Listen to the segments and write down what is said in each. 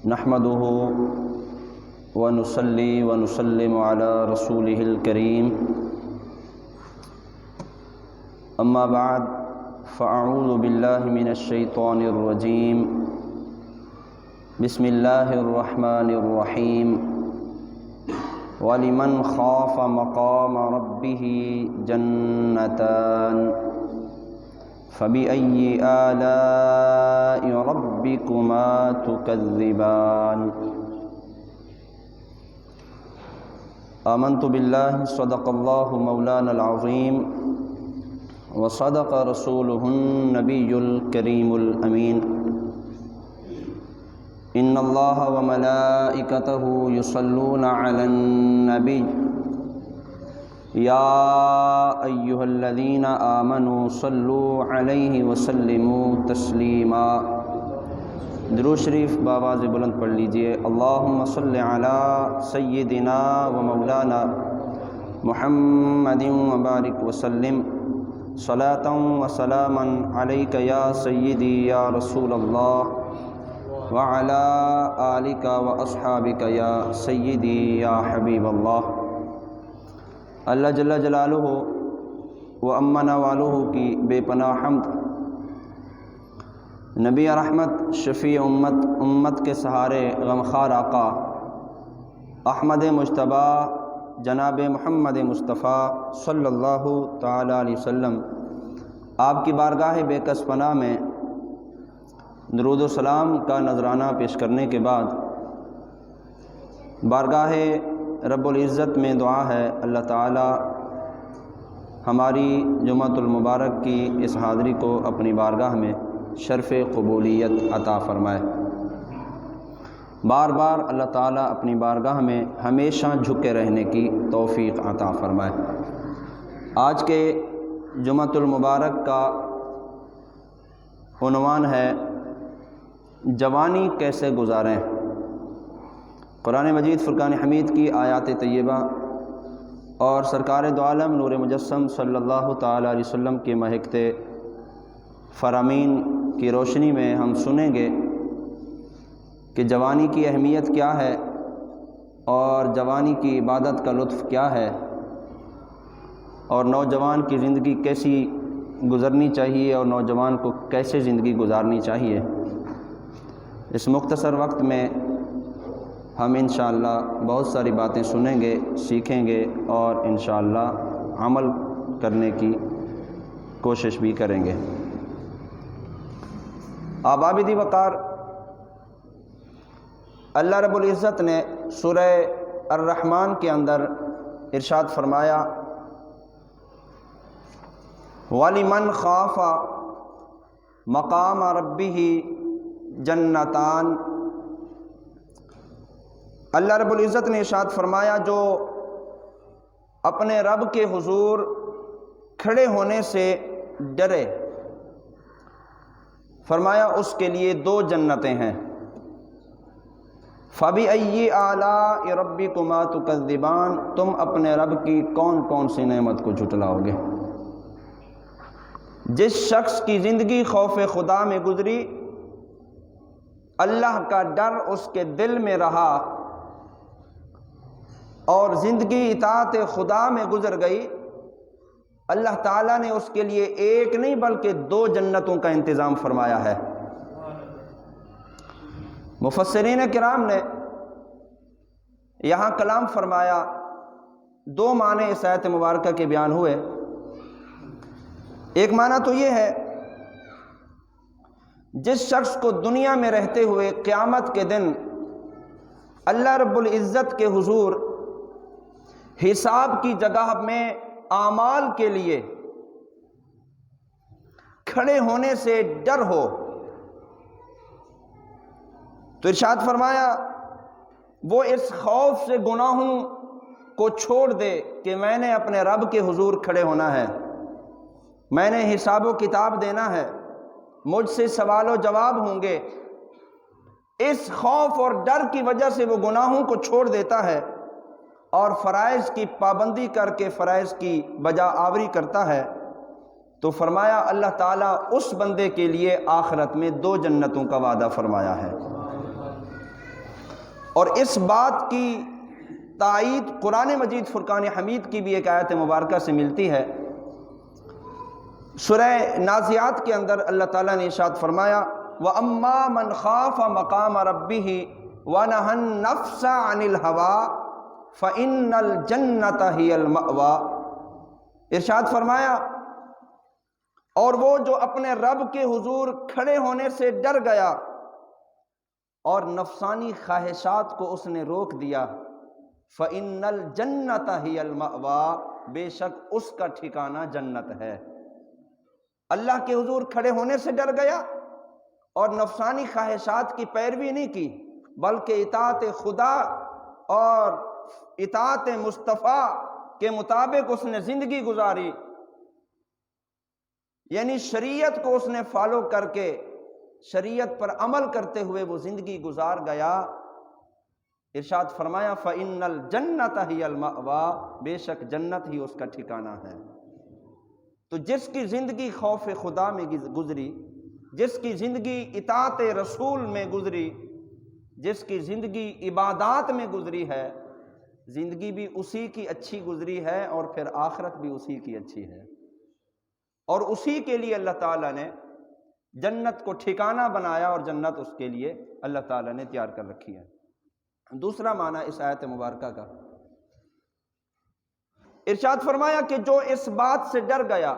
نحمده ونصلي ونسلم على رسوله الكريم أما بعد فأعوذ بالله من الشيطان الرجيم بسم الله الرحمن الرحيم وَلِمَنْ خَافَ مَقَامَ رَبِّهِ جَنَّتَانِ فَبِأَيِّ آلَاءِ رَبِّكُمَا تُكَذِّبَانِ آمنت بالله صدق الله مولانا العظيم وصدق رسوله النبي الكريم الأمين ان اللہ وملائکتہ یصلون علی النبی یا ایہا الذین آمنوا صلوا علیہ وسلموا تسلیما۔ درود شریف بآواز بلند پڑھ لیجئے۔ اللہم صلی علی سیدنا و مولانا محمد وبارک وسلم صلاۃ و سلاما علیک یا سیدی یا رسول اللہ وعلى آلك واصحابك یا سیدی یا حبیب اللہ۔ اللہ جل جلالہ و امن والہ کی بے پناہ حمد، نبی رحمت شفیع امت کے سہارے غمخوار آقا احمد مجتبیٰ جناب محمد مصطفیٰ صلی اللہ تعالی علیہ وسلم آپ کی بارگاہ بے کس پناہ میں درود و سلام کا نذرانہ پیش کرنے کے بعد بارگاہ رب العزت میں دعا ہے اللہ تعالی ہماری جمعۃ المبارک کی اس حاضری کو اپنی بارگاہ میں شرف قبولیت عطا فرمائے۔ بار بار اللہ تعالی اپنی بارگاہ میں ہمیشہ جھکے رہنے کی توفیق عطا فرمائے۔ آج کے جمعۃ المبارک کا عنوان ہے جوانی کیسے گزاریں۔ قرآن مجید فرقان حمید کی آیات طیبہ اور سرکار دو عالم نور مجسم صلی اللہ تعالی علیہ وسلم کے مہکتے فرامین کی روشنی میں ہم سنیں گے کہ جوانی کی اہمیت کیا ہے اور جوانی کی عبادت کا لطف کیا ہے اور نوجوان کی زندگی کیسی گزرنی چاہیے اور نوجوان کو کیسے زندگی گزارنی چاہیے۔ اس مختصر وقت میں ہم انشاءاللہ بہت ساری باتیں سنیں گے، سیکھیں گے اور انشاءاللہ عمل کرنے کی کوشش بھی کریں گے۔ آبادی وقار اللہ رب العزت نے سورہ الرحمن کے اندر ارشاد فرمایا وَلِمَنْ خَافَ مَقَامَ رَبِّهِ جنتان۔ اللہ رب العزت نے ارشاد فرمایا جو اپنے رب کے حضور کھڑے ہونے سے ڈرے، فرمایا اس کے لیے 2 جنتیں ہیں۔ فَبِأَيِّ آلَاءِ رَبِّكُمَا تُكَذِّبَانِ، تم اپنے رب کی کون کون سی نعمت کو جھٹلاؤ گے۔ جس شخص کی زندگی خوف خدا میں گزری، اللہ کا ڈر اس کے دل میں رہا اور زندگی اطاعت خدا میں گزر گئی، اللہ تعالیٰ نے اس کے لیے 1 نہیں بلکہ 2 جنتوں کا انتظام فرمایا ہے۔ مفسرین کرام نے یہاں کلام فرمایا، 2 معنی اس آیت مبارکہ کے بیان ہوئے۔ ایک معنی تو یہ ہے جس شخص کو دنیا میں رہتے ہوئے قیامت کے دن اللہ رب العزت کے حضور حساب کی جگہ میں اعمال کے لیے کھڑے ہونے سے ڈر ہو، تو ارشاد فرمایا وہ اس خوف سے گناہوں کو چھوڑ دے کہ میں نے اپنے رب کے حضور کھڑے ہونا ہے، میں نے حساب و کتاب دینا ہے، مجھ سے سوال و جواب ہوں گے۔ اس خوف اور ڈر کی وجہ سے وہ گناہوں کو چھوڑ دیتا ہے اور فرائض کی پابندی کر کے فرائض کی بجا آوری کرتا ہے، تو فرمایا اللہ تعالیٰ اس بندے کے لیے آخرت میں 2 جنتوں کا وعدہ فرمایا ہے۔ اور اس بات کی تائید قرآن مجید فرقان حمید کی بھی ایک آیت مبارکہ سے ملتی ہے۔ سورہ نازعات کے اندر اللہ تعالیٰ نے ارشاد فرمایا وَأَمَّا مَنْ خَافَ مَقَامَ رَبِّهِ وَنَهَى النَّفْسَ عَنِ الْهَوَىٰ فَإِنَّ الْجَنَّةَ هِيَ الْمَأْوَىٰ۔ ارشاد فرمایا اور وہ جو اپنے رب کے حضور کھڑے ہونے سے ڈر گیا اور نفسانی خواہشات کو اس نے روک دیا، فَإِنَّ الْجَنَّةَ هِيَ الْمَأْوَىٰ، بے شک اس کا ٹھکانہ جنت ہے۔ اللہ کے حضور کھڑے ہونے سے ڈر گیا اور نفسانی خواہشات کی پیروی نہیں کی، بلکہ اطاعت خدا اور اطاعت مصطفیٰ کے مطابق اس نے زندگی گزاری، یعنی شریعت کو اس نے فالو کر کے شریعت پر عمل کرتے ہوئے وہ زندگی گزار گیا۔ ارشاد فرمایا فَإِنَّ الْجَنَّةَ هِيَ الْمَأْوَىٰ، بے شک جنت ہی اس کا ٹھکانہ ہے۔ تو جس کی زندگی خوف خدا میں گزری، جس کی زندگی اطاعت رسول میں گزری، جس کی زندگی عبادات میں گزری ہے، زندگی بھی اسی کی اچھی گزری ہے اور پھر آخرت بھی اسی کی اچھی ہے، اور اسی کے لیے اللہ تعالیٰ نے جنت کو ٹھکانہ بنایا اور جنت اس کے لیے اللہ تعالیٰ نے تیار کر رکھی ہے۔ دوسرا معنی اس آیت مبارکہ کا، ارشاد فرمایا کہ جو اس بات سے ڈر گیا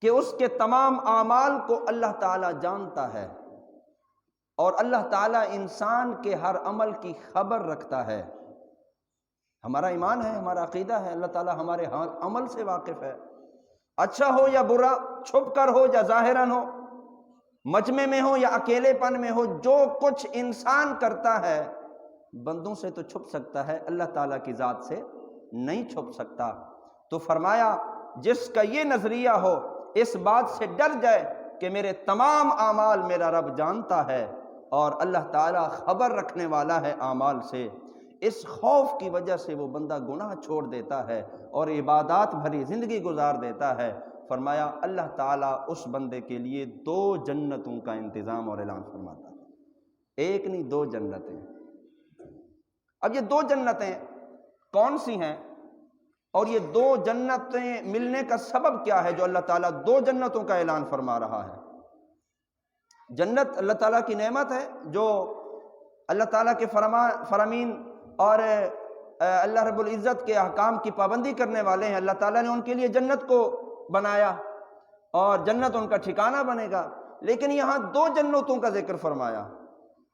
کہ اس کے تمام اعمال کو اللہ تعالیٰ جانتا ہے اور اللہ تعالیٰ انسان کے ہر عمل کی خبر رکھتا ہے۔ ہمارا ایمان ہے، ہمارا عقیدہ ہے، اللہ تعالیٰ ہمارے ہر عمل سے واقف ہے، اچھا ہو یا برا، چھپ کر ہو یا ظاہراً ہو، مجمع میں ہو یا اکیلے پن میں ہو، جو کچھ انسان کرتا ہے بندوں سے تو چھپ سکتا ہے، اللہ تعالیٰ کی ذات سے نہیں چھپ سکتا۔ تو فرمایا جس کا یہ نظریہ ہو، اس بات سے ڈر جائے کہ میرے تمام اعمال میرا رب جانتا ہے اور اللہ تعالیٰ خبر رکھنے والا ہے اعمال سے، اس خوف کی وجہ سے وہ بندہ گناہ چھوڑ دیتا ہے اور عبادات بھری زندگی گزار دیتا ہے۔ فرمایا اللہ تعالیٰ اس بندے کے لیے 2 جنتوں کا انتظام اور اعلان فرماتا ہے، ایک نہیں 2 جنتیں۔ اب یہ 2 جنتیں کون سی ہیں اور یہ 2 جنتیں ملنے کا سبب کیا ہے جو اللہ تعالیٰ 2 جنتوں کا اعلان فرما رہا ہے؟ جنت اللہ تعالیٰ کی نعمت ہے، جو اللہ تعالیٰ کے فرامین اور اللہ رب العزت کے احکام کی پابندی کرنے والے ہیں، اللہ تعالیٰ نے ان کے لیے جنت کو بنایا اور جنت ان کا ٹھکانہ بنے گا۔ لیکن یہاں 2 جنتوں کا ذکر فرمایا،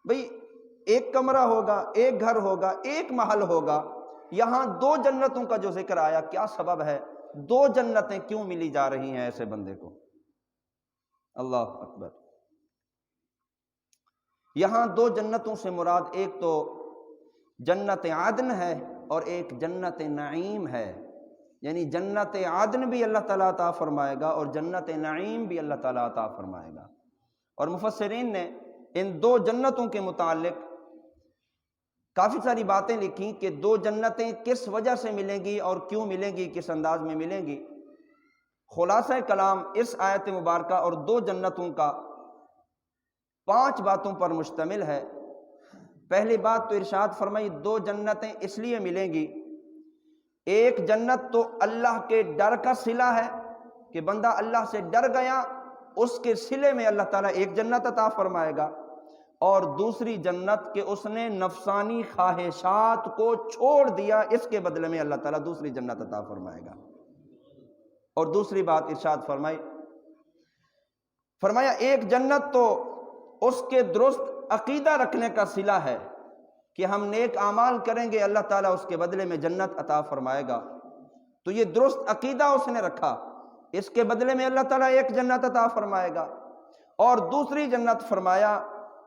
بھئی ایک کمرہ ہوگا، ایک گھر ہوگا، ایک محل ہوگا، یہاں 2 جنتوں کا جو ذکر آیا، کیا سبب ہے؟ 2 جنتیں کیوں ملی جا رہی ہیں ایسے بندے کو؟ اللہ اکبر۔ یہاں 2 جنتوں سے مراد ایک تو جنت عدن ہے اور ایک جنت نعیم ہے، یعنی جنت عدن بھی اللہ تعالیٰ عطا فرمائے گا اور جنت نعیم بھی اللہ تعالیٰ عطا فرمائے گا۔ اور مفسرین نے ان 2 جنتوں کے متعلق کافی ساری باتیں لکھی کہ 2 جنتیں کس وجہ سے ملیں گی اور کیوں ملیں گی، کس انداز میں ملیں گی۔ خلاصہ کلام اس آیت مبارکہ اور 2 جنتوں کا 5 باتوں پر مشتمل ہے۔ پہلی بات تو ارشاد فرمائی 2 جنتیں اس لیے ملیں گی، ایک جنت تو اللہ کے ڈر کا صلہ ہے کہ بندہ اللہ سے ڈر گیا، اس کے صلے میں اللہ تعالیٰ ایک جنت عطا فرمائے گا، اور دوسری جنت کہ اس نے نفسانی خواہشات کو چھوڑ دیا، اس کے بدلے میں اللہ تعالیٰ دوسری جنت عطا فرمائے گا۔ اور دوسری بات ارشاد فرمایا ایک جنت تو اس کے درست عقیدہ رکھنے کا صلہ ہے کہ ہم نیک اعمال کریں گے، اللہ تعالیٰ اس کے بدلے میں جنت عطا فرمائے گا، تو یہ درست عقیدہ اس نے رکھا، اس کے بدلے میں اللہ تعالیٰ ایک جنت عطا فرمائے گا۔ اور دوسری جنت فرمایا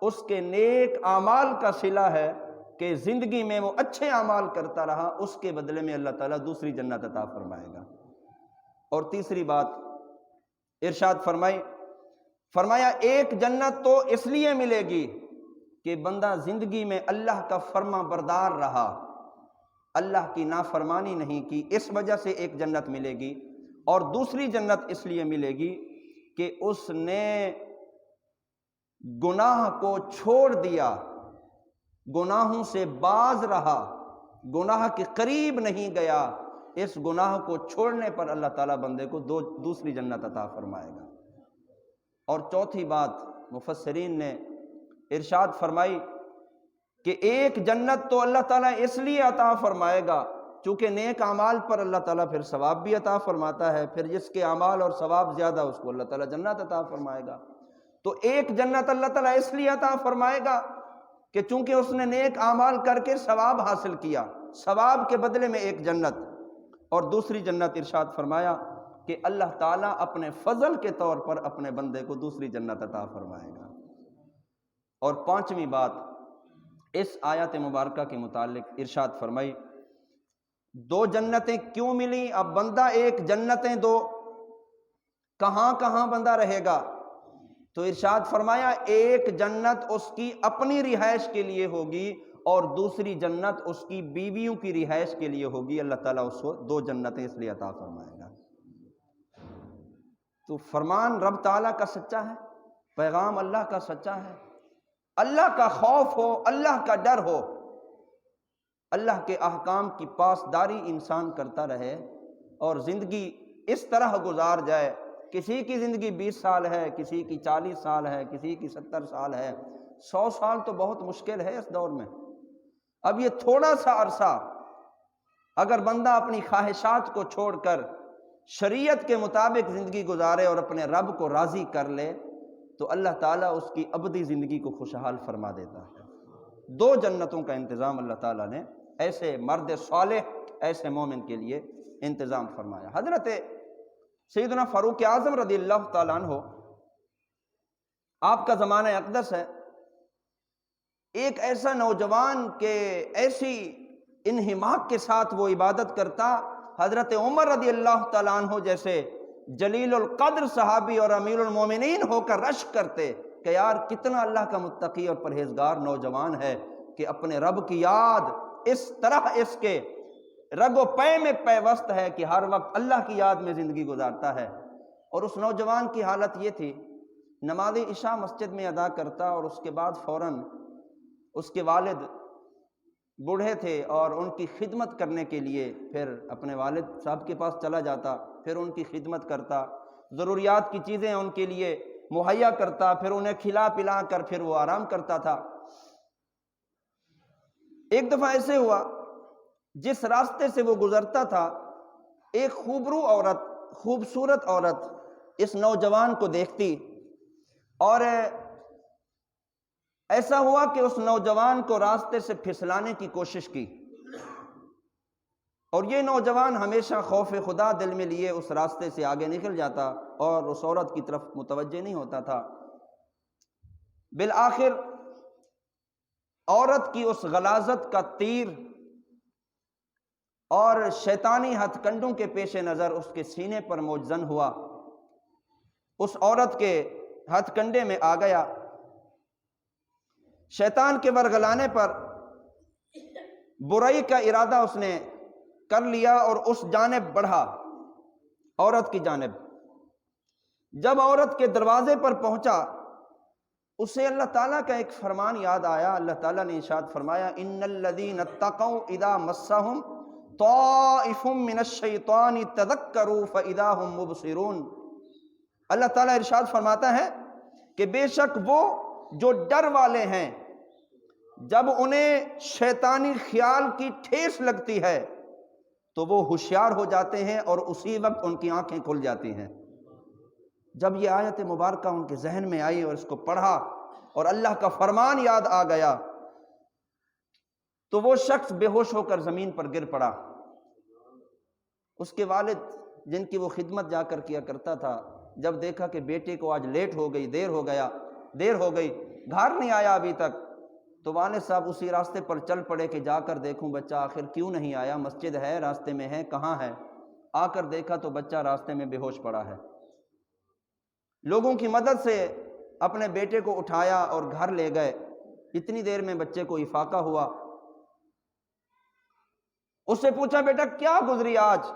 اس کے نیک اعمال کا صلہ ہے کہ زندگی میں وہ اچھے اعمال کرتا رہا، اس کے بدلے میں اللہ تعالیٰ دوسری جنت عطا فرمائے گا۔ اور تیسری بات ارشاد فرمایا ایک جنت تو اس لیے ملے گی کہ بندہ زندگی میں اللہ کا فرما بردار رہا، اللہ کی نافرمانی نہیں کی، اس وجہ سے ایک جنت ملے گی، اور دوسری جنت اس لیے ملے گی کہ اس نے گناہ کو چھوڑ دیا، گناہوں سے باز رہا، گناہ کے قریب نہیں گیا، اس گناہ کو چھوڑنے پر اللہ تعالیٰ بندے کو دوسری جنت عطا فرمائے گا۔ اور چوتھی بات مفسرین نے ارشاد فرمائی کہ ایک جنت تو اللہ تعالیٰ اس لیے عطا فرمائے گا چونکہ نیک اعمال پر اللہ تعالیٰ پھر ثواب بھی عطا فرماتا ہے، پھر جس کے اعمال اور ثواب زیادہ اس کو اللہ تعالیٰ جنت عطا فرمائے گا۔ تو ایک جنت اللہ تعالیٰ اس لیے عطا فرمائے گا کہ چونکہ اس نے نیک اعمال کر کے ثواب حاصل کیا، ثواب کے بدلے میں ایک جنت، اور دوسری جنت ارشاد فرمایا کہ اللہ تعالیٰ اپنے فضل کے طور پر اپنے بندے کو دوسری جنت عطا فرمائے گا۔ اور پانچویں بات اس آیت مبارکہ کے متعلق ارشاد فرمائی، دو جنتیں کیوں ملیں؟ اب بندہ ایک جنتیں دو، کہاں کہاں بندہ رہے گا؟ تو ارشاد فرمایا ایک جنت اس کی اپنی رہائش کے لیے ہوگی اور دوسری جنت اس کی بیویوں کی رہائش کے لیے ہوگی۔ اللہ تعالیٰ اس کو دو جنتیں اس لیے عطا فرمائے گا۔ تو فرمان رب تعالیٰ کا سچا ہے، پیغام اللہ کا سچا ہے، اللہ کا خوف ہو، اللہ کا ڈر ہو، اللہ کے احکام کی پاسداری انسان کرتا رہے اور زندگی اس طرح گزار جائے۔ کسی کی زندگی 20 سال ہے، کسی کی 40 سال ہے، کسی کی 70 سال ہے، 100 سال تو بہت مشکل ہے اس دور میں۔ اب یہ تھوڑا سا عرصہ اگر بندہ اپنی خواہشات کو چھوڑ کر شریعت کے مطابق زندگی گزارے اور اپنے رب کو راضی کر لے تو اللہ تعالیٰ اس کی ابدی زندگی کو خوشحال فرما دیتا ہے۔ دو جنتوں کا انتظام اللہ تعالیٰ نے ایسے مرد صالح، ایسے مومن کے لیے انتظام فرمایا۔ حضرت سیدنا فاروق اعظم رضی اللہ تعالیٰ عنہ، آپ کا زمانہ اقدس ہے، ایک ایسا نوجوان کہ ایسی انہماک کے ساتھ وہ عبادت کرتا، حضرت عمر رضی اللہ تعالیٰ عنہ جیسے جلیل القدر صحابی اور امیر المومنین ہو کر رشک کرتے کہ یار کتنا اللہ کا متقی اور پرہیزگار نوجوان ہے کہ اپنے رب کی یاد اس طرح اس کے رگ و پے میں پیوست ہے کہ ہر وقت اللہ کی یاد میں زندگی گزارتا ہے۔ اور اس نوجوان کی حالت یہ تھی، نماز عشاء مسجد میں ادا کرتا اور اس کے بعد فوراً اس کے والد بوڑھے تھے اور ان کی خدمت کرنے کے لیے پھر اپنے والد صاحب کے پاس چلا جاتا، پھر ان کی خدمت کرتا، ضروریات کی چیزیں ان کے لیے مہیا کرتا، پھر انہیں کھلا پلا کر پھر وہ آرام کرتا تھا۔ ایک دفعہ ایسے ہوا، جس راستے سے وہ گزرتا تھا ایک خوبرو عورت، خوبصورت عورت اس نوجوان کو دیکھتی اور ایسا ہوا کہ اس نوجوان کو راستے سے پھسلانے کی کوشش کی، اور یہ نوجوان ہمیشہ خوف خدا دل میں لیے اس راستے سے آگے نکل جاتا اور اس عورت کی طرف متوجہ نہیں ہوتا تھا۔ بالآخر عورت کی اس غلاظت کا تیر اور شیطانی ہتھ کنڈوں کے پیش نظر اس کے سینے پر موجزن ہوا، اس عورت کے ہتھ کنڈے میں آ گیا۔ شیطان کے ورگلانے پر برائی کا ارادہ اس نے کر لیا اور اس جانب بڑھا، عورت کی جانب۔ جب عورت کے دروازے پر پہنچا اسے اللہ تعالیٰ کا ایک فرمان یاد آیا۔ اللہ تعالیٰ نے ارشاد فرمایا ان الذین اتقوا اذا مسهم طائف من الشیطان تذکروا فاذا هم مبصرون۔ اللہ تعالیٰ ارشاد فرماتا ہے کہ بے شک وہ جو ڈر والے ہیں، جب انہیں شیطانی خیال کی ٹھیس لگتی ہے تو وہ ہوشیار ہو جاتے ہیں اور اسی وقت ان کی آنکھیں کھل جاتی ہیں۔ جب یہ آیت مبارکہ ان کے ذہن میں آئی اور اس کو پڑھا اور اللہ کا فرمان یاد آ گیا تو وہ شخص بے ہوش ہو کر زمین پر گر پڑا۔ اس کے والد جن کی وہ خدمت جا کر کیا کرتا تھا، جب دیکھا کہ بیٹے کو آج لیٹ ہو گئی، دیر ہو گئی، گھر نہیں آیا ابھی تک، تو والد صاحب اسی راستے پر چل پڑے کہ جا کر دیکھوں بچہ آخر کیوں نہیں آیا، مسجد ہے راستے میں ہے، کہاں ہے۔ آ کر دیکھا تو بچہ راستے میں بے ہوش پڑا ہے۔ لوگوں کی مدد سے اپنے بیٹے کو اٹھایا اور گھر لے گئے۔ اتنی دیر میں بچے کو افاقہ ہوا۔ اس سے پوچھا بیٹا کیا گزری آج،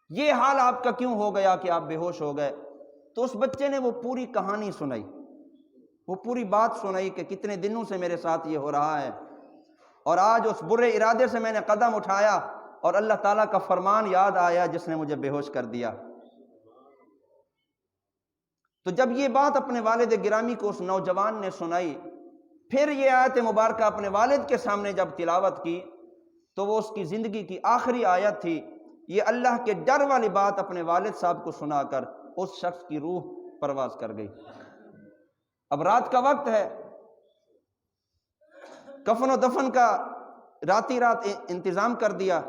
یہ حال آپ کا کیوں ہو گیا کہ آپ بے ہوش ہو گئے؟ تو اس بچے نے وہ پوری کہانی سنائی۔ وہ پوری بات سنائی کہ کتنے دنوں سے میرے ساتھ یہ ہو رہا ہے، اور آج اس برے ارادے سے میں نے قدم اٹھایا اور اللہ تعالیٰ کا فرمان یاد آیا جس نے مجھے بے ہوش کر دیا۔ تو جب یہ بات اپنے والد گرامی کو اس نوجوان نے سنائی، پھر یہ آیت مبارکہ اپنے والد کے سامنے جب تلاوت کی تو وہ اس کی زندگی کی آخری آیت تھی۔ یہ اللہ کے ڈر والی بات اپنے والد صاحب کو سنا کر اس شخص کی روح پرواز کر گئی۔ اب رات کا وقت ہے، کفن و دفن کا راتی رات انتظام کر دیا۔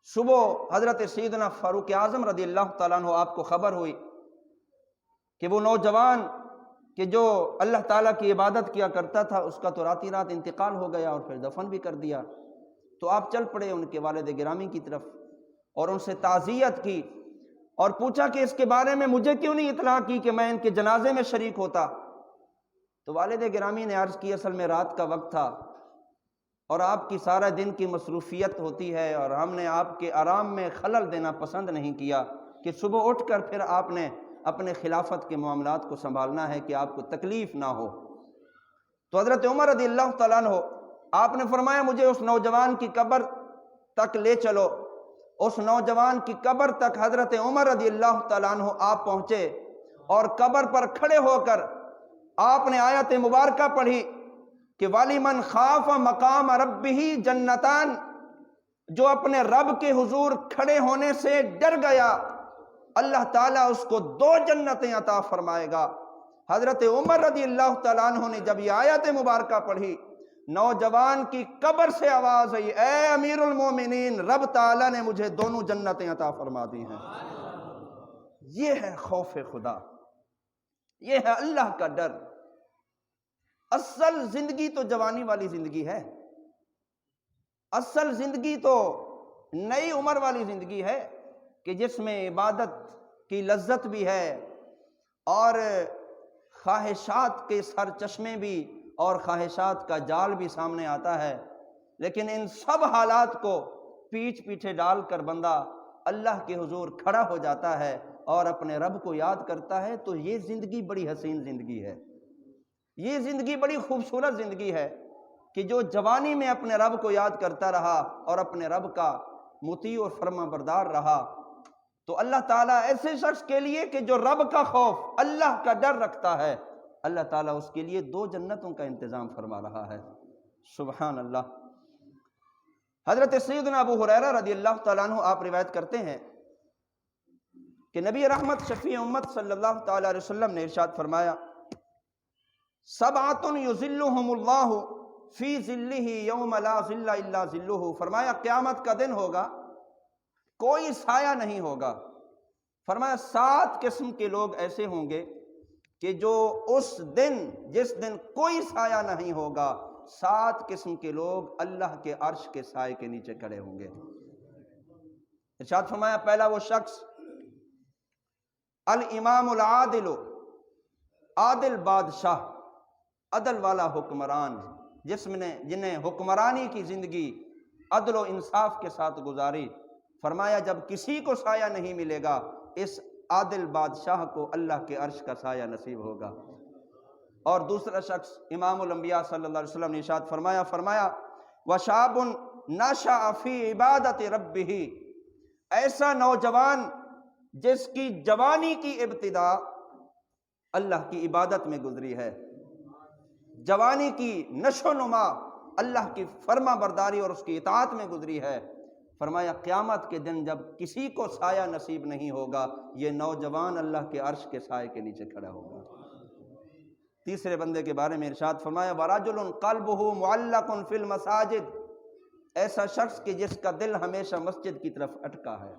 صبح حضرت سیدنا فاروق اعظم رضی اللہ تعالیٰ عنہ آپ کو خبر ہوئی کہ وہ نوجوان کہ جو اللہ تعالیٰ کی عبادت کیا کرتا تھا اس کا تو راتی رات انتقال ہو گیا اور پھر دفن بھی کر دیا۔ تو آپ چل پڑے ان کے والد گرامی کی طرف اور ان سے تعزیت کی اور پوچھا کہ اس کے بارے میں مجھے کیوں نہیں اطلاع کی کہ میں ان کے جنازے میں شریک ہوتا۔ تو والد گرامی نے عرض کی اصل میں رات کا وقت تھا اور آپ کی سارا دن کی مصروفیت ہوتی ہے اور ہم نے آپ کے آرام میں خلل دینا پسند نہیں کیا کہ صبح اٹھ کر پھر آپ نے اپنے خلافت کے معاملات کو سنبھالنا ہے کہ آپ کو تکلیف نہ ہو۔ تو حضرت عمر رضی اللہ تعالیٰ عنہ آپ نے فرمایا مجھے اس نوجوان کی قبر تک لے چلو۔ اس نوجوان کی قبر تک حضرت عمر رضی اللہ تعالیٰ عنہ آپ پہنچے اور قبر پر کھڑے ہو کر آپ نے آیت مبارکہ پڑھی کہ وَلِمَنْ خَافَ مَقَامَ رَبِّهِ جَنَّتَانِ، جو اپنے رب کے حضور کھڑے ہونے سے ڈر گیا اللہ تعالیٰ اس کو 2 جنتیں عطا فرمائے گا۔ حضرت عمر رضی اللہ تعالیٰ عنہ نے جب یہ آیت مبارکہ پڑھی، نوجوان کی قبر سے آواز آئی، اے امیر المومنین، رب تعالیٰ نے مجھے 2 جنتیں عطا فرما دی ہیں۔ یہ ہے خوف خدا، یہ ہے اللہ کا ڈر۔ اصل زندگی تو جوانی والی زندگی ہے، اصل زندگی تو نئی عمر والی زندگی ہے کہ جس میں عبادت کی لذت بھی ہے اور خواہشات کے سر چشمے بھی اور خواہشات کا جال بھی سامنے آتا ہے، لیکن ان سب حالات کو پیچھے ڈال کر بندہ اللہ کے حضور کھڑا ہو جاتا ہے اور اپنے رب کو یاد کرتا ہے، تو یہ زندگی بڑی حسین زندگی ہے، یہ زندگی بڑی خوبصورت زندگی ہے کہ جو جوانی میں اپنے رب کو یاد کرتا رہا اور اپنے رب کا مطیع اور فرما بردار رہا، تو اللہ تعالیٰ ایسے شخص کے لیے کہ جو رب کا خوف، اللہ کا ڈر رکھتا ہے، اللہ تعالیٰ اس کے لیے 2 جنتوں کا انتظام فرما رہا ہے۔ سبحان اللہ۔ حضرت سیدنا ابو ہریرہ رضی اللہ تعالیٰ عنہ آپ روایت کرتے ہیں کہ نبی رحمت شفیع امت صلی اللہ تعالیٰ علیہ وسلم نے ارشاد فرمایا، سبعۃ یظلھم اللہ فی ظلہ یوم لا ظل الا ظلہ، فرمایا قیامت کا دن ہوگا، کوئی سایہ نہیں ہوگا۔ فرمایا 7 قسم کے لوگ ایسے ہوں گے کہ جو اس دن جس دن کوئی سایہ نہیں ہوگا، 7 قسم کے لوگ اللہ کے عرش کے سائے کے نیچے کھڑے ہوں گے۔ ارشاد فرمایا پہلا وہ شخص الامام العادل، عادل بادشاہ، عدل والا حکمران، جنہیں حکمرانی کی زندگی عدل و انصاف کے ساتھ گزاری۔ فرمایا جب کسی کو سایہ نہیں ملے گا، اس عادل بادشاہ کو اللہ کے عرش کا سایہ نصیب ہوگا۔ اور دوسرا شخص امام الانبیاء صلی اللہ علیہ وسلم نے ارشاد فرمایا وَشَابٌ نَشَأَ فِي عِبَادَةِ رَبِّهِ، ایسا نوجوان جس کی جوانی کی ابتدا اللہ کی عبادت میں گزری ہے، جوانی کی نشو و نما اللہ کی فرما برداری اور اس کی اطاعت میں گزری ہے۔ فرمایا قیامت کے دن جب کسی کو سایہ نصیب نہیں ہوگا، یہ نوجوان اللہ کے عرش کے سائے کے نیچے کھڑا ہوگا۔ تیسرے بندے کے بارے میں ارشاد فرمایا وَرَجُلٌ قَلْبُهُ مُعَلَّقٌ فِي الْمَسَاجِدِ، ایسا شخص کہ جس کا دل ہمیشہ مسجد کی طرف اٹکا ہے،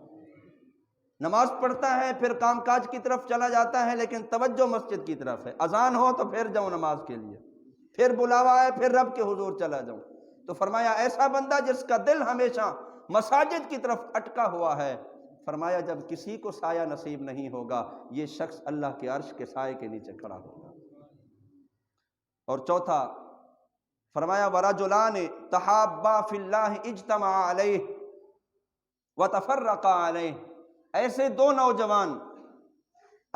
نماز پڑھتا ہے پھر کام کاج کی طرف چلا جاتا ہے لیکن توجہ مسجد کی طرف ہے، اذان ہو تو پھر جاؤں نماز کے لیے، پھر بلاوا ہے پھر رب کے حضور چلا جاؤں۔ تو فرمایا ایسا بندہ جس کا دل ہمیشہ مساجد کی طرف اٹکا ہوا ہے، فرمایا جب کسی کو سایہ نصیب نہیں ہوگا، یہ شخص اللہ کے عرش کے سائے کے نیچے کھڑا ہوگا۔ اور چوتھا فرمایا وَرَجُلَانِ تَحَابَّا فِي اللَّهِ اجْتَمَعَا عَلَيْهِ وَتَفَرَّقَا عَلَيْهِ، ایسے 2 نوجوان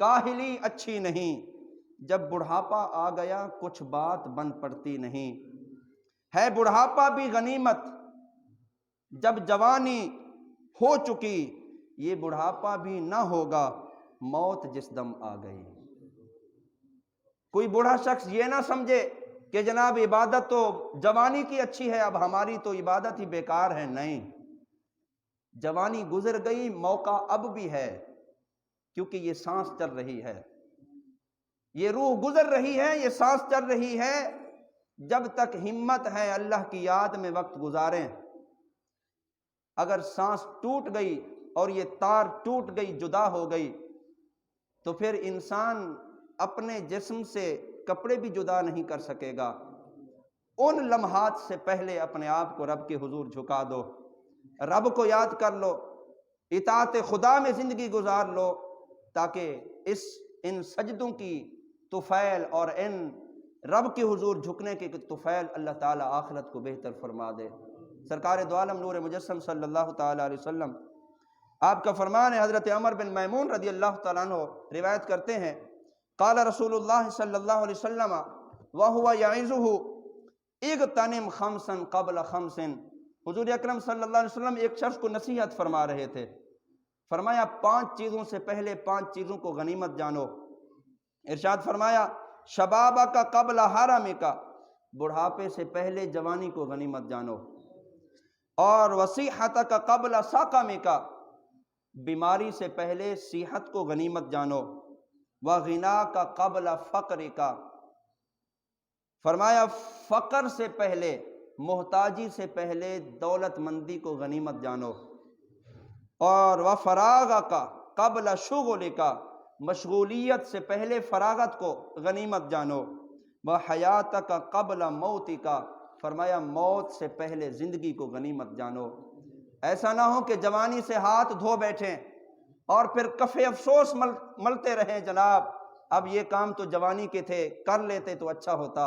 کاہلی اچھی نہیں، جب بڑھاپا آ گیا کچھ بات بن پڑتی نہیں، ہے بڑھاپا بھی غنیمت جب جوانی ہو چکی، یہ بڑھاپا بھی نہ ہوگا موت جس دم آ گئی۔ کوئی بوڑھا شخص یہ نہ سمجھے کہ جناب عبادت تو جوانی کی اچھی ہے، اب ہماری تو عبادت ہی بیکار ہے۔ نہیں، جوانی گزر گئی، موقع اب بھی ہے، کیونکہ یہ سانس چل رہی ہے، یہ روح گزر رہی ہے، یہ سانس چل رہی ہے۔ جب تک ہمت ہے اللہ کی یاد میں وقت گزاریں، اگر سانس ٹوٹ گئی اور یہ تار ٹوٹ گئی، جدا ہو گئی، تو پھر انسان اپنے جسم سے کپڑے بھی جدا نہیں کر سکے گا۔ ان لمحات سے پہلے اپنے آپ کو رب کے حضور جھکا دو، رب کو یاد کر لو، اطاعت خدا میں زندگی گزار لو، تاکہ ان سجدوں کی طفیل اور ان رب کے حضور جھکنے کی طفیل اللہ تعالیٰ آخرت کو بہتر فرما دے۔ سرکار دو عالم نور مجسم صلی اللہ تعالیٰ علیہ وسلم، آپ کا فرمان ہے، حضرت عمر بن میمون رضی اللہ تعالیٰ عنہ روایت کرتے ہیں، قال رسول اللہ صلی اللہ علیہ وسلم وہو یعظہ اغتنم خمسا قبل خمس، حضور اکرم صلی اللہ علیہ وسلم ایک شخص کو نصیحت فرما رہے تھے، فرمایا 5 چیزوں سے پہلے 5 چیزوں کو غنیمت جانو۔ ارشاد فرمایا شبابک قبل حرمک، بڑھاپے سے پہلے جوانی کو غنیمت جانو، اور وصیحتک قبل سقمک، بیماری سے پہلے صحت کو غنیمت جانو، وغناک قبل فقرک، فرمایا فقر سے پہلے، محتاجی سے پہلے دولت مندی کو غنیمت جانو، اور وفراغک قبل شغلک، مشغولیت سے پہلے فراغت کو غنیمت جانو، وحیاتک قبل موتک، فرمایا موت سے پہلے زندگی کو غنیمت جانو۔ ایسا نہ ہو کہ جوانی سے ہاتھ دھو بیٹھیں اور پھر کف افسوس ملتے رہیں، جناب اب یہ کام تو جوانی کے تھے، کر لیتے تو اچھا ہوتا،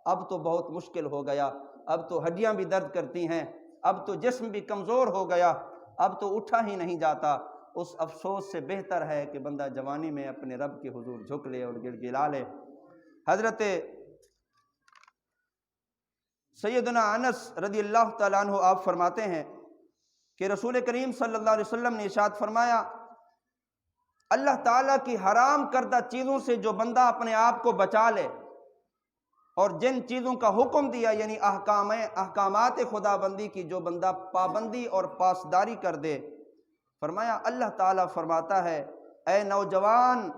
اب تو بہت مشکل ہو گیا، اب تو ہڈیاں بھی درد کرتی ہیں، اب تو جسم بھی کمزور ہو گیا، اب تو اٹھا ہی نہیں جاتا۔ اس افسوس سے بہتر ہے کہ بندہ جوانی میں اپنے رب کے حضور جھک لے اور گڑگڑا لے۔ حضرت سیدنا انس رضی اللہ تعالیٰ عنہ آپ فرماتے ہیں کہ رسول کریم صلی اللہ علیہ وسلم نے ارشاد فرمایا، اللہ تعالیٰ کی حرام کردہ چیزوں سے جو بندہ اپنے آپ کو بچا لے اور جن چیزوں کا حکم دیا، یعنی احکامات خدا بندی کی جو بندہ پابندی اور پاسداری کر دے، فرمایا اللہ تعالیٰ فرماتا ہے اے نوجوان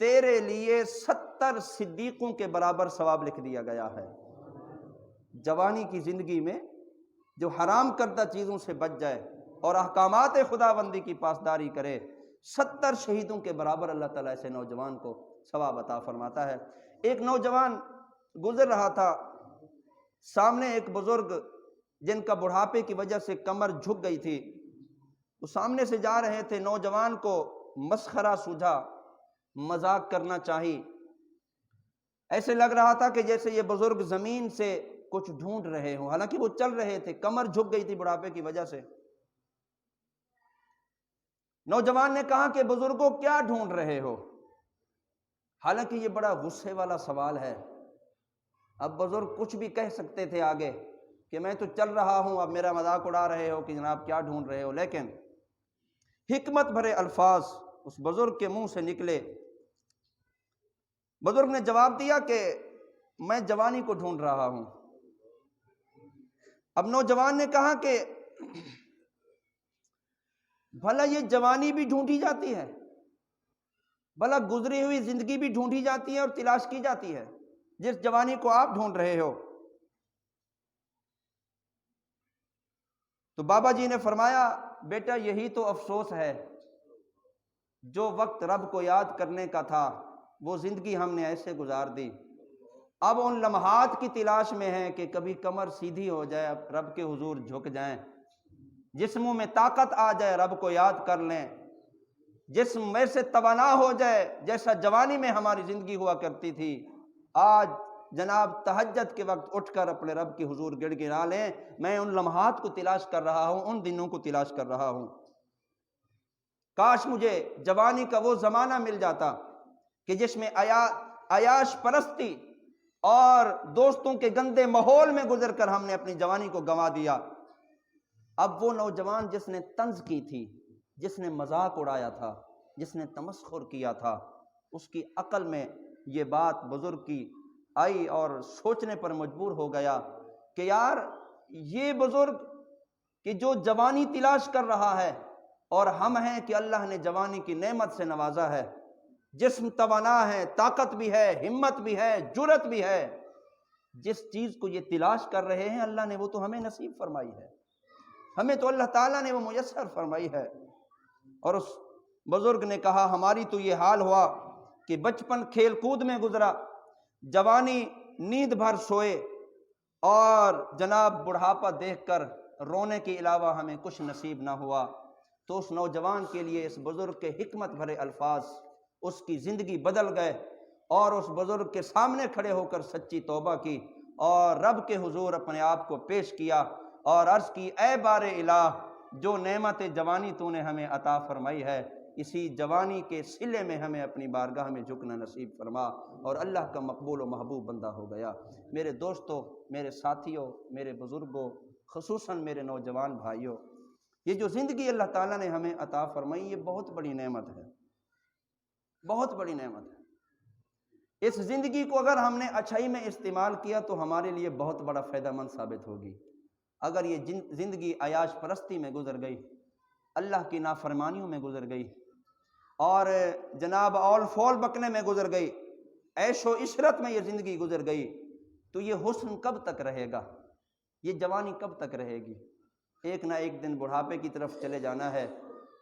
تیرے لیے 70 صدیقوں کے برابر ثواب لکھ دیا گیا ہے۔ جوانی کی زندگی میں جو حرام کردہ چیزوں سے بچ جائے اور احکامات خدا بندی کی پاسداری کرے، 70 شہیدوں کے برابر اللہ تعالیٰ ایسے نوجوان کو ثواب عطا فرماتا ہے۔ ایک نوجوان گزر رہا تھا، سامنے ایک بزرگ جن کا بڑھاپے کی وجہ سے کمر جھک گئی تھی، وہ سامنے سے جا رہے تھے، نوجوان کو مسخرہ سوجھا، مذاق کرنا چاہی، ایسے لگ رہا تھا کہ جیسے یہ بزرگ زمین سے کچھ ڈھونڈ رہے ہوں، حالانکہ وہ چل رہے تھے، کمر جھک گئی تھی بڑھاپے کی وجہ سے۔ نوجوان نے کہا کہ بزرگوں کیا ڈھونڈ رہے ہو؟ حالانکہ یہ بڑا غصے والا سوال ہے، اب بزرگ کچھ بھی کہہ سکتے تھے آگے کہ میں تو چل رہا ہوں، اب میرا مذاق اڑا رہے ہو کہ جناب کیا ڈھونڈ رہے ہو، لیکن حکمت بھرے الفاظ اس بزرگ کے منہ سے نکلے۔ بزرگ نے جواب دیا کہ میں جوانی کو ڈھونڈ رہا ہوں۔ اب نوجوان نے کہا کہ بھلا یہ جوانی بھی ڈھونڈی جاتی ہے، بھلا گزری ہوئی زندگی بھی ڈھونڈی جاتی ہے اور تلاش کی جاتی ہے، جس جوانی کو آپ ڈھونڈ رہے ہو؟ تو بابا جی نے فرمایا بیٹا یہی تو افسوس ہے، جو وقت رب کو یاد کرنے کا تھا وہ زندگی ہم نے ایسے گزار دی، اب ان لمحات کی تلاش میں ہے کہ کبھی کمر سیدھی ہو جائے، رب کے حضور جھک جائیں، جسموں میں طاقت آ جائے، رب کو یاد کر لیں، جسم میں سے توانا ہو جائے جیسا جوانی میں ہماری زندگی ہوا کرتی تھی۔ آج جناب تہجد کے وقت اٹھ کر اپنے رب کے حضور گڑ گڑا لیں، میں ان لمحات کو تلاش کر رہا ہوں، ان دنوں کو تلاش کر رہا ہوں، کاش مجھے جوانی کا وہ زمانہ مل جاتا کہ جس میں عیاش پرستی اور دوستوں کے گندے ماحول میں گزر کر ہم نے اپنی جوانی کو گنوا دیا۔ اب وہ نوجوان جس نے طنز کی تھی، جس نے مذاق اڑایا تھا، جس نے تمسخر کیا تھا، اس کی عقل میں یہ بات بزرگ کی آئی اور سوچنے پر مجبور ہو گیا کہ یار یہ بزرگ کہ جو جوانی تلاش کر رہا ہے، اور ہم ہیں کہ اللہ نے جوانی کی نعمت سے نوازا ہے، جسم توانا ہے، طاقت بھی ہے، ہمت بھی ہے، جرأت بھی ہے، جس چیز کو یہ تلاش کر رہے ہیں اللہ نے وہ تو ہمیں نصیب فرمائی ہے، ہمیں تو اللہ تعالیٰ نے وہ میسر فرمائی ہے۔ اور اس بزرگ نے کہا ہماری تو یہ حال ہوا کہ بچپن کھیل کود میں گزرا، جوانی نیند بھر سوئے، اور جناب بڑھاپا دیکھ کر رونے کے علاوہ ہمیں کچھ نصیب نہ ہوا۔ تو اس نوجوان کے لیے اس بزرگ کے حکمت بھرے الفاظ اس کی زندگی بدل گئے، اور اس بزرگ کے سامنے کھڑے ہو کر سچی توبہ کی اور رب کے حضور اپنے آپ کو پیش کیا اور عرض کی اے بار الہ، جو نعمت جوانی تو نے ہمیں عطا فرمائی ہے، اسی جوانی کے صلے میں ہمیں اپنی بارگاہ میں جھکنا نصیب فرما، اور اللہ کا مقبول و محبوب بندہ ہو گیا۔ میرے دوستوں، میرے ساتھیوں، میرے بزرگوں، خصوصاً میرے نوجوان بھائیوں، یہ جو زندگی اللہ تعالیٰ نے ہمیں عطا فرمائی یہ بہت بڑی نعمت ہے، بہت بڑی نعمت ہے۔ اس زندگی کو اگر ہم نے اچھائی میں استعمال کیا تو ہمارے لیے بہت بڑا فائدہ مند ثابت ہوگی۔ اگر یہ زندگی عیاش پرستی میں گزر گئی، اللہ کی نافرمانیوں میں گزر گئی، اور جناب اول فول بکنے میں گزر گئی، عیش و عشرت میں یہ زندگی گزر گئی، تو یہ حسن کب تک رہے گا؟ یہ جوانی کب تک رہے گی؟ ایک نہ ایک دن بڑھاپے کی طرف چلے جانا ہے،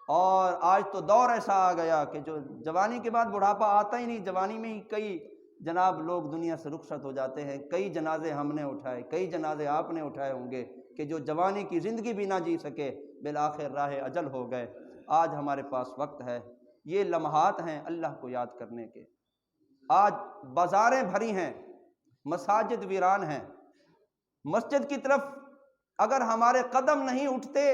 اور آج تو دور ایسا آ گیا کہ جو جوانی کے بعد بڑھاپا آتا ہی نہیں، جوانی میں ہی کئی جناب لوگ دنیا سے رخصت ہو جاتے ہیں۔ کئی جنازے ہم نے اٹھائے، کئی جنازے آپ نے اٹھائے ہوں گے کہ جو جوانی کی زندگی بھی نہ جی سکے، بالآخر راہ اجل ہو گئے۔ آج ہمارے پاس وقت ہے، یہ لمحات ہیں اللہ کو یاد کرنے کے۔ آج بازاریں بھری ہیں، مساجد ویران ہیں، مسجد کی طرف اگر ہمارے قدم نہیں اٹھتے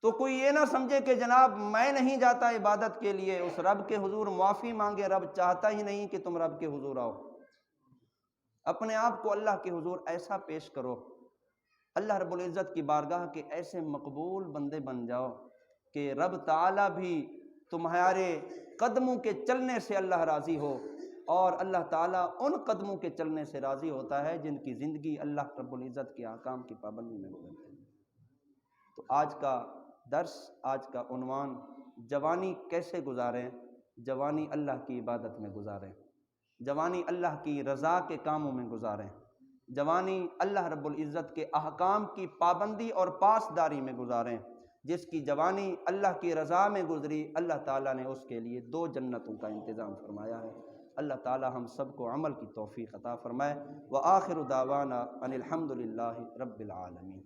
تو کوئی یہ نہ سمجھے کہ جناب میں نہیں جاتا عبادت کے لیے، اس رب کے حضور معافی مانگے، رب چاہتا ہی نہیں کہ تم رب کے حضور آؤ۔ اپنے آپ کو اللہ کے حضور ایسا پیش کرو، اللہ رب العزت کی بارگاہ کے ایسے مقبول بندے بن جاؤ کہ رب تعالیٰ بھی تمہارے قدموں کے چلنے سے اللہ راضی ہو، اور اللہ تعالیٰ ان قدموں کے چلنے سے راضی ہوتا ہے جن کی زندگی اللہ رب العزت کے احکام کی پابندی میں گزرتی ہے۔ تو آج کا درس، آج کا عنوان، جوانی کیسے گزاریں؟ جوانی اللہ کی عبادت میں گزاریں، جوانی اللہ کی رضا کے کاموں میں گزاریں، جوانی اللہ رب العزت کے احکام کی پابندی اور پاسداری میں گزاریں۔ جس کی جوانی اللہ کی رضا میں گزری، اللہ تعالیٰ نے اس کے لیے 2 جنتوں کا انتظام فرمایا ہے۔ اللہ تعالیٰ ہم سب کو عمل کی توفیق عطا فرمائے۔ وآخر دعوانا ان الحمد للہ رب العالمین۔